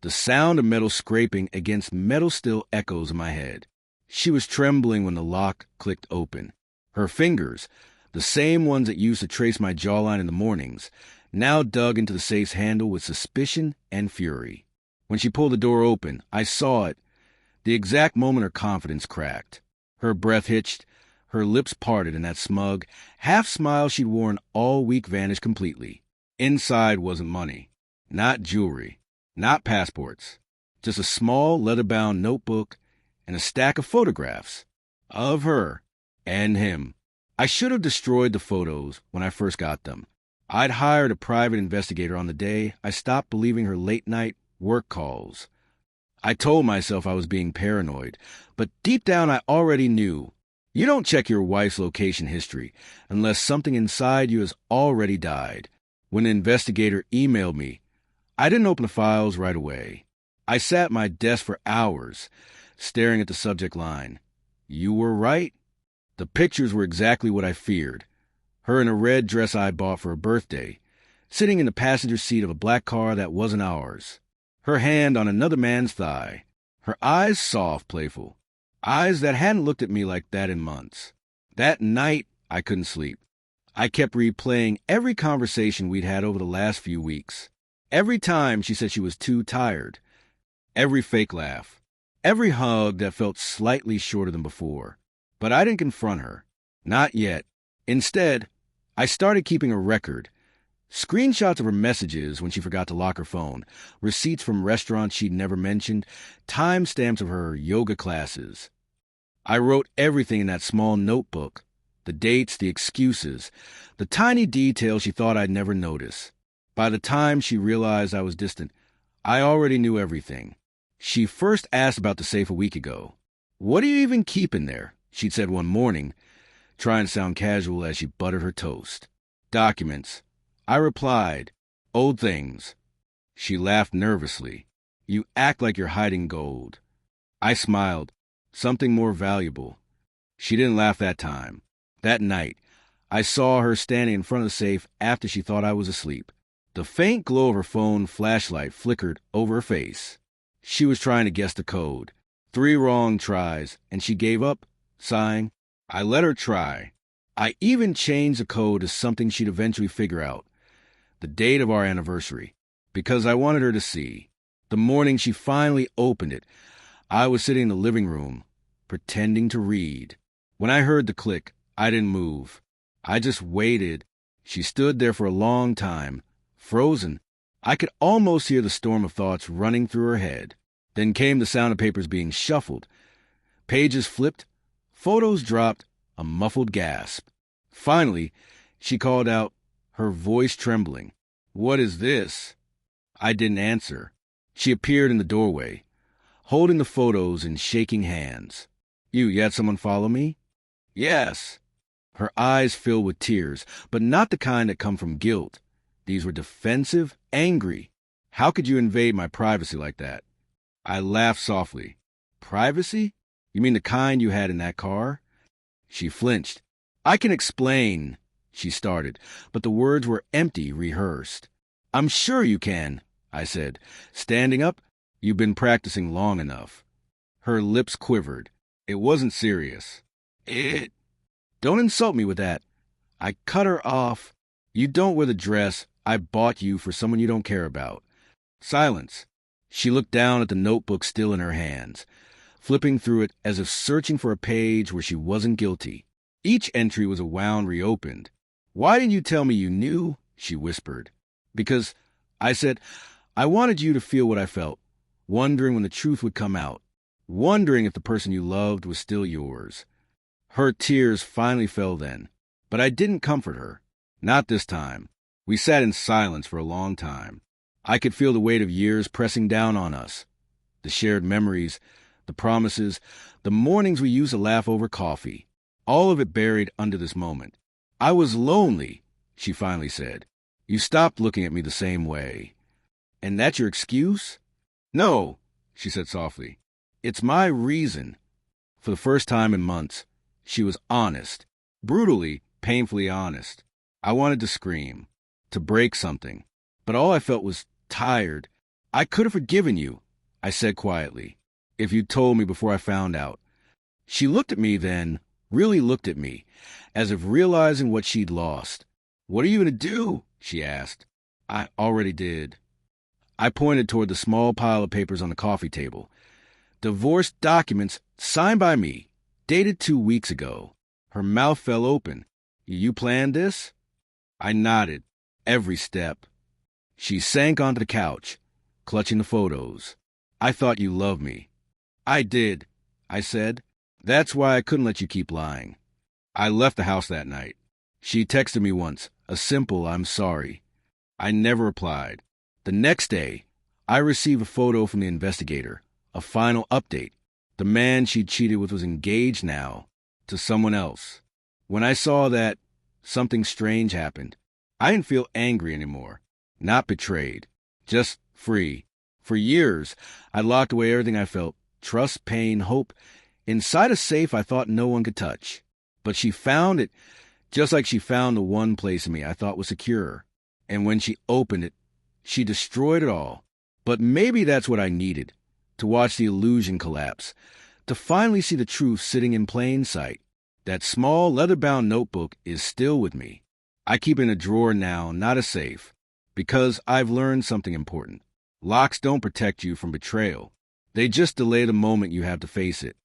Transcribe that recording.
The sound of metal scraping against metal still echoes in my head. She was trembling when the lock clicked open. Her fingers, the same ones that used to trace my jawline in the mornings, now dug into the safe's handle with suspicion and fury. When she pulled the door open, I saw it, the exact moment her confidence cracked. Her breath hitched, her lips parted, and that smug, half-smile she'd worn all week vanished completely. Inside wasn't money, not jewelry, not passports, just a small leather-bound notebook and a stack of photographs of her and him. I should have destroyed the photos when I first got them. I'd hired a private investigator on the day I stopped believing her late-night work calls. I told myself I was being paranoid, but deep down I already knew. You don't check your wife's location history unless something inside you has already died. When the investigator emailed me, I didn't open the files right away. I sat at my desk for hours, staring at the subject line. You were right. The pictures were exactly what I feared. Her in a red dress I bought for her birthday, sitting in the passenger seat of a black car that wasn't ours. Her hand on another man's thigh. Her eyes soft, playful. Eyes that hadn't looked at me like that in months. That night, I couldn't sleep. I kept replaying every conversation we'd had over the last few weeks. Every time she said she was too tired. Every fake laugh. Every hug that felt slightly shorter than before. But I didn't confront her. Not yet. Instead, I started keeping a record. Screenshots of her messages when she forgot to lock her phone, receipts from restaurants she'd never mentioned, timestamps of her yoga classes. I wrote everything in that small notebook, the dates, the excuses, the tiny details she thought I'd never notice. By the time she realized I was distant, I already knew everything. She first asked about the safe a week ago. "What do you even keep in there?" she'd said one morning, trying to sound casual as she buttered her toast. "Documents." I replied, "Old things." She laughed nervously. "You act like you're hiding gold." I smiled. "Something more valuable." She didn't laugh that time. That night, I saw her standing in front of the safe after she thought I was asleep. The faint glow of her phone flashlight flickered over her face. She was trying to guess the code. 3 wrong tries, and she gave up, sighing. I let her try. I even changed the code to something she'd eventually figure out. The date of our anniversary, because I wanted her to see. The morning she finally opened it, I was sitting in the living room, pretending to read. When I heard the click, I didn't move. I just waited. She stood there for a long time, frozen. I could almost hear the storm of thoughts running through her head. Then came the sound of papers being shuffled. Pages flipped, photos dropped, a muffled gasp. Finally, she called out, her voice trembling. "What is this?" I didn't answer. She appeared in the doorway, holding the photos in shaking hands. You had someone follow me?" "Yes." Her eyes filled with tears, but not the kind that come from guilt. These were defensive, angry. "How could you invade my privacy like that?" I laughed softly. "Privacy? You mean the kind you had in that car?" She flinched. "I can explain," she started, but the words were empty, rehearsed. "I'm sure you can," I said, standing up. "You've been practicing long enough." Her lips quivered. "It wasn't serious." Don't insult me with that." I cut her off. "You don't wear the dress I bought you for someone you don't care about." Silence. She looked down at the notebook still in her hands, flipping through it as if searching for a page where she wasn't guilty. Each entry was a wound reopened. "Why didn't you tell me you knew?" she whispered. "Because," I said, "I wanted you to feel what I felt, wondering when the truth would come out, wondering if the person you loved was still yours." Her tears finally fell then, but I didn't comfort her. Not this time. We sat in silence for a long time. I could feel the weight of years pressing down on us. The shared memories, the promises, the mornings we used to laugh over coffee. All of it buried under this moment. "I was lonely," she finally said. "You stopped looking at me the same way." "And that's your excuse?" "No," she said softly. "It's my reason." For the first time in months, she was honest. Brutally, painfully honest. I wanted to scream, to break something. But all I felt was tired, I could have forgiven you, I said quietly, if you'd told me before I found out. She looked at me then, really looked at me, as if realizing what she'd lost. What are you going to do? She asked. I already did. I pointed toward the small pile of papers on the coffee table. Divorce documents signed by me, dated 2 weeks ago. Her mouth fell open. You planned this? I nodded, every step. She sank onto the couch, clutching the photos. I thought you loved me. I did, I said. That's why I couldn't let you keep lying. I left the house that night. She texted me once, a simple "I'm sorry." I never replied. The next day, I received a photo from the investigator, a final update. The man she'd cheated with was engaged now to someone else. When I saw that, something strange happened. I didn't feel angry anymore, not betrayed, just free. For years, I locked away everything I felt, trust, pain, hope, inside a safe I thought no one could touch. But she found it, just like she found the one place in me I thought was secure. And when she opened it, she destroyed it all. But maybe that's what I needed, to watch the illusion collapse, to finally see the truth sitting in plain sight. That small leather-bound notebook is still with me. I keep it in a drawer now, not a safe, because I've learned something important. Locks don't protect you from betrayal. They just delay the moment you have to face it.